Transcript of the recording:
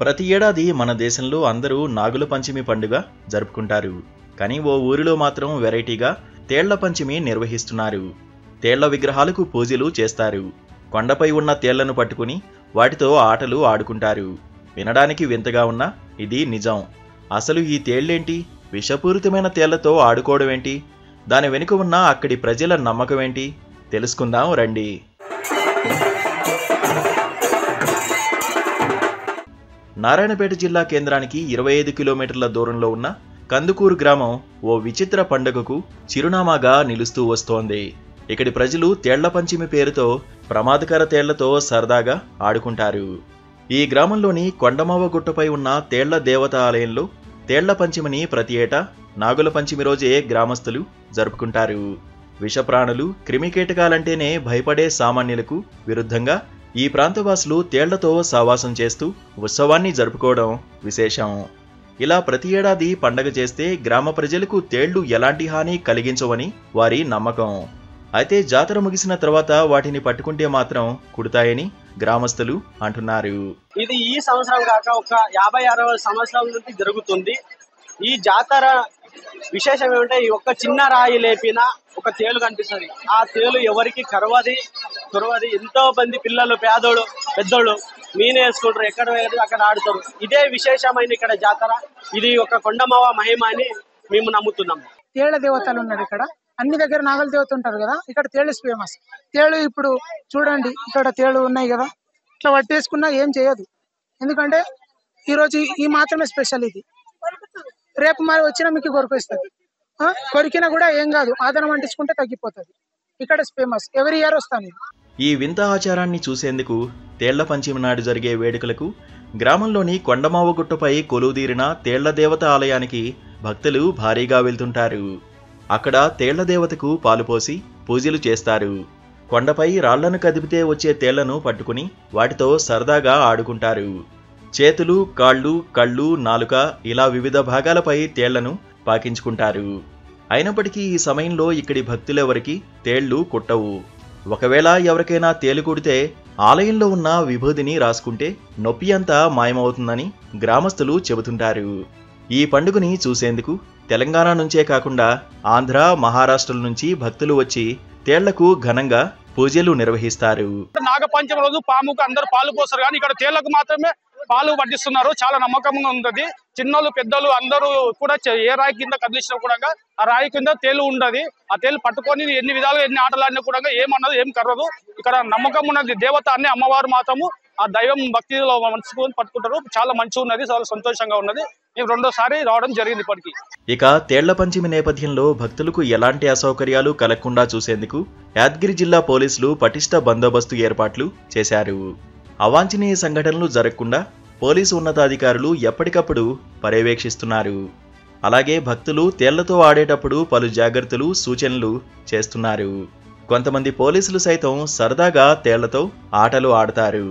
ప్రతి ఏడాది మన దేశంలో అందరూ నాగుల పంచమి పండుగ జరుపుకుంటారు. కానీ ఓ ఊరిలో మాత్రం వెరైటీగా తేళ్ల పంచమి నిర్వహిస్తున్నారు. తేళ్ల విగ్రహాలకు పూజలు చేస్తారు. కొండపై ఉన్న తేళ్లను పట్టుకుని వాటితో ఆటలు ఆడుకుంటారు. వినడానికి వింతగా ఉన్నా ఇది నిజం. అసలు ఈ తేళ్లేంటి? విషపూరితమైన తేళ్లతో ఆడుకోవడమేంటి? దాని వెనుక ఉన్న అక్కడి ప్రజల నమ్మకమేంటి? తెలుసుకుందాం రండి. నారాయణపేట జిల్లా కేంద్రానికి 25 కిలోమీటర్ల దూరంలో ఉన్న కందుకూరు గ్రామం ఓ విచిత్ర పండుగకు చిరునామాగా నిలుస్తూ వస్తోంది. ఇక్కడి ప్రజలు తేళ్ల పంచమి పేరుతో ప్రమాదకర తేళ్లతో సరదాగా ఆడుకుంటారు. ఈ గ్రామంలోని కొండమావ గుట్టపై ఉన్న తేళ్ల దేవత ఆలయంలో తేళ్ల పంచమిని ప్రతి ఏటా నాగుల పంచమి రోజే గ్రామస్తులు జరుపుకుంటారు. విషప్రాణులు, క్రిమికీటకాలంటేనే భయపడే సామాన్యులకు విరుద్ధంగా ఈ ప్రాంతవాసులు తేళ్లతో సావాసం చేస్తూ ఉత్సవాన్ని జరుపుకోవడం విశేషం. ఇలా ప్రతి ఏడాది పండగ చేస్తే గ్రామ ప్రజలకు తేళ్లు ఎలాంటి హాని కలిగించవని వారి నమ్మకం. అయితే జాతర ముగిసిన తర్వాత వాటిని పట్టుకుంటే మాత్రం కుడతాయని గ్రామస్తులు అంటున్నారు. ఇది ఈ సంవత్సరం కాక ఒక 50-60 సంవత్సరాల నుంచి జరుగుతుంది. ఈ జాతర విశేషం ఏమంటే ఈ ఒక్క చిన్న రాయి లేపిన ఒక తేలు కనిపిస్తుంది. ఆ తేలు ఎవరికి కరవది. ఎంతో మంది పిల్లలు, పేదోళ్ళు, పెద్దోళ్ళు మీనే వేసుకుంటారు. ఎక్కడ అక్కడ ఆడుతారు. ఇదే విశేషమైన ఇక్కడ జాతర. ఇది ఒక కొండమావ మహిమ అని మేము నమ్ముతున్నాము. తేళ్ల దేవతలు ఉన్నారు ఇక్కడ. అన్ని దగ్గర నాగల దేవత ఉంటారు కదా, ఇక్కడ తేళ్లు ఫేమస్. తేళ్లు ఇప్పుడు చూడండి, ఇక్కడ తేళ్లు ఉన్నాయి కదా, ఇట్లా పట్టేసుకున్నా ఏం చేయదు. ఎందుకంటే ఈరోజు ఈ మాత్రమే స్పెషల్. ఇది రేపు మరి వచ్చినా మీకు కొరికిస్తుంది. కొరికినా కూడా ఏం కాదు, ఆదనం అంటించుకుంటే తగ్గిపోతుంది. ఇక్కడ ఫేమస్. ఎవరి ఇయర్ వస్తాను. ఈ వింత ఆచారాన్ని చూసేందుకు తేళ్ల పంచమి నాడు జరిగే వేడుకలకు గ్రామంలోని కొండమావ గుట్టపై కొలువుదీరిన తేళ్ల దేవత ఆలయానికి భక్తులు భారీగా వెళ్తుంటారు. అక్కడ తేళ్ల దేవతకు పాలు పోసి పూజలు చేస్తారు. కొండపై రాళ్లను కదిపితే వచ్చే తేళ్లను పట్టుకుని వాటితో సరదాగా ఆడుకుంటారు. చేతులు, కాళ్ళు, కళ్ళు, నాలుక ఇలా వివిధ భాగాలపై తేళ్లను పాకించుకుంటారు. అయినప్పటికీ ఈ సమయంలో ఇక్కడి భక్తులెవరికి తేళ్లు కుట్టవు. ఒకవేళ ఎవరికైనా తేలు కుడితే ఆలయంలో ఉన్న విభూదిని రాసుకుంటే నొప్పి అంతా మాయమవుతుందని గ్రామస్తులు చెబుతుంటారు. ఈ పండుగని చూసేందుకు తెలంగాణ నుంచే కాకుండా ఆంధ్ర, మహారాష్ట్రల నుంచి భక్తులు వచ్చి తేళ్లకు ఘనంగా పూజలు నిర్వహిస్తారు. నాగపంచమి రోజు పాముకు అందరూ పాలు పోస్తారు, కానీ ఇక్కడ తేళ్లకు మాత్రమే పాలు పట్టిస్తున్నారు. చాలా నమ్మకంగా ఉంటుంది. చిన్నోళ్ళు, పెద్దలు అందరూ కూడా ఏ రాయి కింద కదిలిసినా కూడా ఆ రాయి కింద తేలు ఉండదు. ఆ తేలు పట్టుకొని ఎన్ని విధాలుగా ఎన్ని ఆటలాడినా కూడా ఏమన్నది, ఏం కర్రదు. ఇక్కడ నమ్మకం ఉన్నది. దేవత అనే అమ్మవారు మాత్రము ఆ దైవం భక్తిలో మనసుకొని పట్టుకుంటారు. చాలా మంచిగా ఉన్నది, చాలా సంతోషంగా ఉన్నది. నేను రెండోసారి రావడం జరిగింది ఇప్పటికి. ఇక తేళ్ల పంచమి నేపథ్యంలో భక్తులకు ఎలాంటి అసౌకర్యాలు కలగకుండా చూసేందుకు యాదగిరి జిల్లా పోలీసులు పటిష్ట బందోబస్తు ఏర్పాట్లు చేశారు. అవాంఛనీయ సంఘటనలు జరగకుండా పోలీసు ఉన్నతాధికారులు ఎప్పటికప్పుడు పర్యవేక్షిస్తున్నారు. అలాగే భక్తులు తేళ్లతో ఆడేటప్పుడు పలు జాగ్రత్తలు, సూచనలు చేస్తున్నారు. కొంతమంది పోలీసులు సైతం సరదాగా తేళ్లతో ఆటలు ఆడతారు.